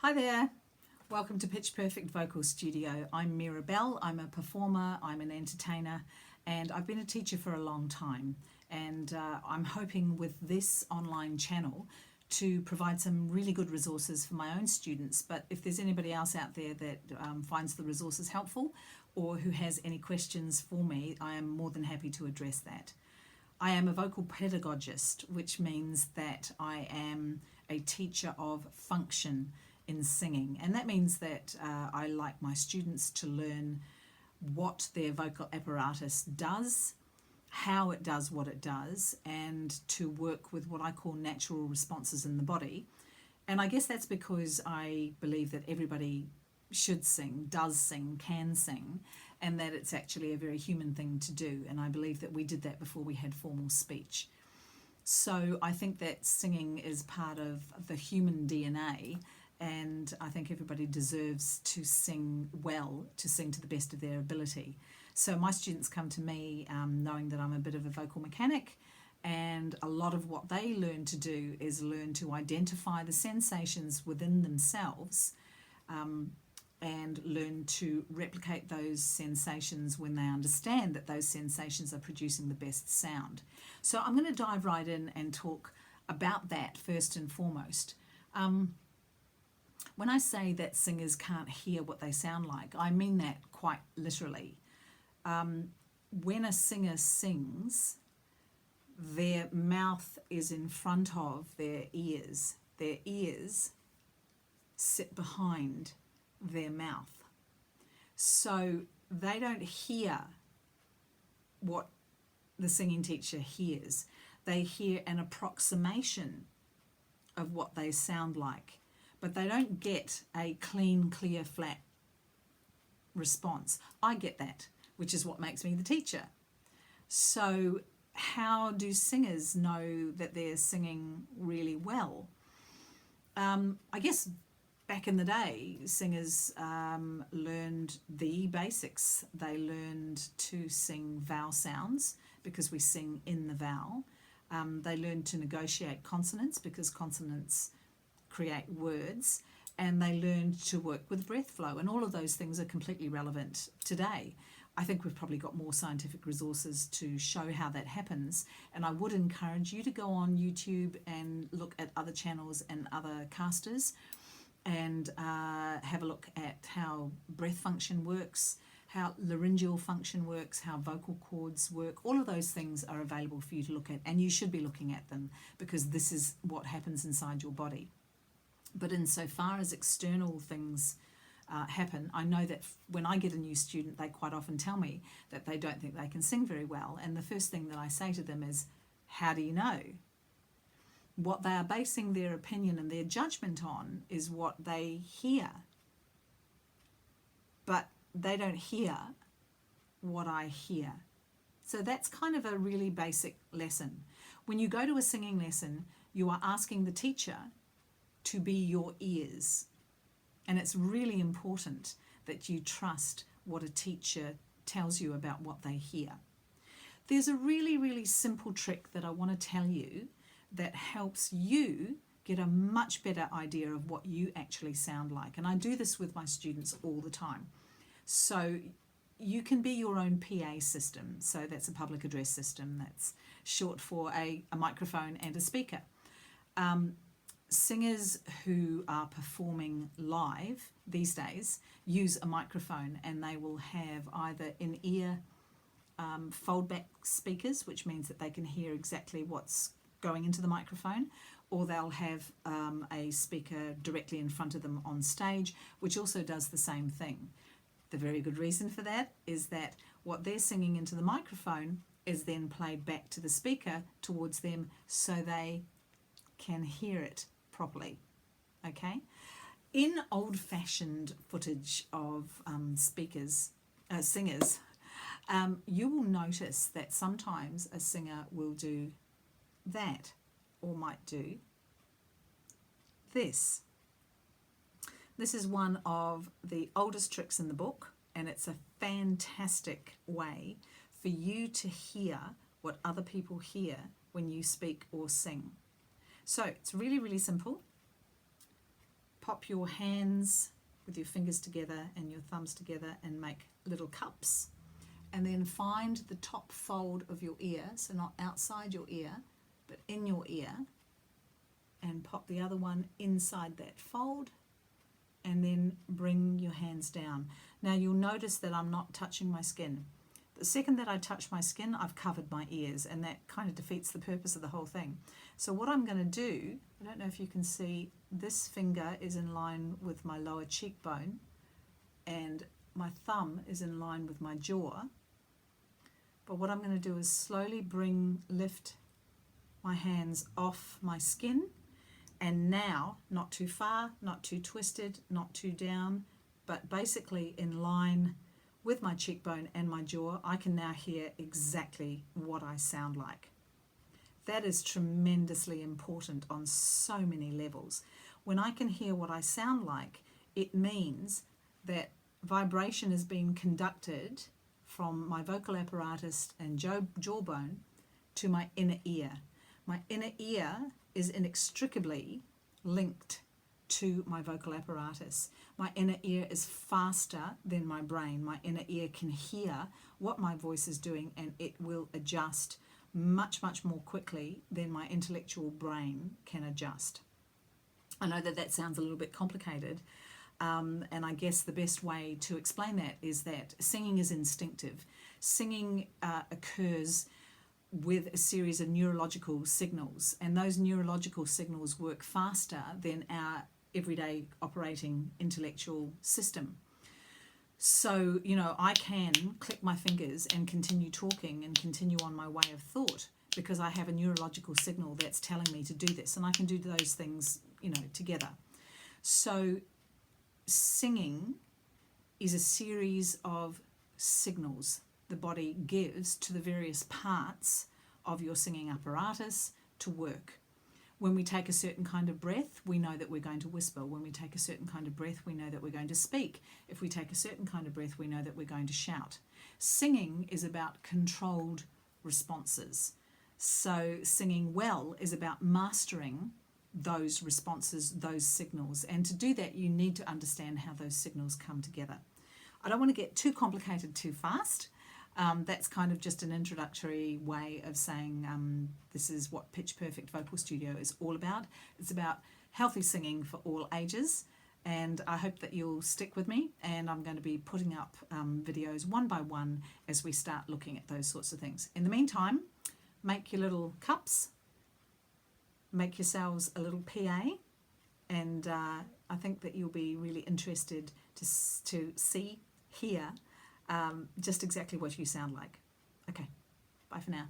Hi there, welcome to Pitch Perfect Vocal Studio. I'm Meera Belle, I'm a performer, I'm an entertainer, and I've been a teacher for a long time. And I'm hoping with this online channel to provide some really good resources for my own students. But if there's anybody else out there that finds the resources helpful or who has any questions for me, I am more than happy to address that. I am a vocal pedagogist, which means that I am a teacher of function in singing, and that means that I like my students to learn what their vocal apparatus does, how it does what it does, and to work with what I call natural responses in the body. And I guess that's because I believe that everybody should sing, does sing, can sing, and that it's actually a very human thing to do. And I believe that we did that before we had formal speech. So I think that singing is part of the human DNA, and I think everybody deserves to sing well, to sing to the best of their ability. So my students come to me knowing that I'm a bit of a vocal mechanic, and a lot of what they learn to do is learn to identify the sensations within themselves and learn to replicate those sensations when they understand that those sensations are producing the best sound. So I'm going to dive right in and talk about that first and foremost. When I say that singers can't hear what they sound like, I mean that quite literally. When a singer sings, their mouth is in front of their ears. Their ears sit behind their mouth. So they don't hear what the singing teacher hears. They hear an approximation of what they sound like, but they don't get a clean, clear, flat response. I get that, which is what makes me the teacher. So how do singers know that they're singing really well? I guess back in the day, singers learned the basics. They learned to sing vowel sounds because we sing in the vowel. They learned to negotiate consonants because consonants create words, and they learned to work with breath flow, and all of those things are completely relevant today. I think we've probably got more scientific resources to show how that happens, and I would encourage you to go on YouTube and look at other channels and other casters and have a look at how breath function works, how laryngeal function works, how vocal cords work. All of those things are available for you to look at, and you should be looking at them because this is what happens inside your body. But insofar as external things happen, I know that when I get a new student, they quite often tell me that they don't think they can sing very well. And the first thing that I say to them is, how do you know? What they are basing their opinion and their judgment on is what they hear. But they don't hear what I hear. So that's kind of a really basic lesson. When you go to a singing lesson, you are asking the teacher to be your ears. And it's really important that you trust what a teacher tells you about what they hear. There's a really, really simple trick that I want to tell you that helps you get a much better idea of what you actually sound like. And I do this with my students all the time. So you can be your own PA system. So that's a public address system. That's short for a microphone and a speaker. Singers who are performing live these days use a microphone, and they will have either in-ear fold-back speakers, which means that they can hear exactly what's going into the microphone, or they'll have a speaker directly in front of them on stage, which also does the same thing. The very good reason for that is that what they're singing into the microphone is then played back to the speaker towards them so they can hear it properly. Okay? In old-fashioned footage of singers, you will notice that sometimes a singer will do that, or might do this. This is one of the oldest tricks in the book, and it's a fantastic way for you to hear what other people hear when you speak or sing. So it's really, really simple. pop your hands with your fingers together and your thumbs together and make little cups. And then find the top fold of your ear, so not outside your ear, but in your ear, and pop the other one inside that fold, and then bring your hands down. Now you'll notice that I'm not touching my skin. The second that I touch my skin, I've covered my ears, and that kind of defeats the purpose of the whole thing. So what I'm going to do, I don't know if you can see, this finger is in line with my lower cheekbone, and my thumb is in line with my jaw. But what I'm going to do is slowly lift my hands off my skin, and now, not too far, not too twisted, not too down, but basically in line with my cheekbone and my jaw, I can now hear exactly what I sound like. That is tremendously important on so many levels. When I can hear what I sound like, it means that vibration is being conducted from my vocal apparatus and jawbone to my inner ear. My inner ear is inextricably linked to my vocal apparatus. My inner ear is faster than my brain. My inner ear can hear what my voice is doing, and it will adjust much, much more quickly than my intellectual brain can adjust. I know that sounds a little bit complicated, and I guess the best way to explain that is that singing is instinctive. Singing occurs with a series of neurological signals, and those neurological signals work faster than our everyday operating intellectual system. So, I can click my fingers and continue talking and continue on my way of thought because I have a neurological signal that's telling me to do this, and I can do those things, together. So singing is a series of signals the body gives to the various parts of your singing apparatus to work. When we take a certain kind of breath, we know that we're going to whisper. When we take a certain kind of breath, we know that we're going to speak. If we take a certain kind of breath, we know that we're going to shout. Singing is about controlled responses. So singing well is about mastering those responses, those signals. And to do that, you need to understand how those signals come together. I don't want to get too complicated too fast. That's kind of just an introductory way of saying this is what Pitch Perfect Vocal Studio is all about. It's about healthy singing for all ages, and I hope that you'll stick with me, and I'm going to be putting up videos one by one as we start looking at those sorts of things. In the meantime, make your little cups, make yourselves a little PA, and I think that you'll be really interested to hear just exactly what you sound like. Okay, bye for now.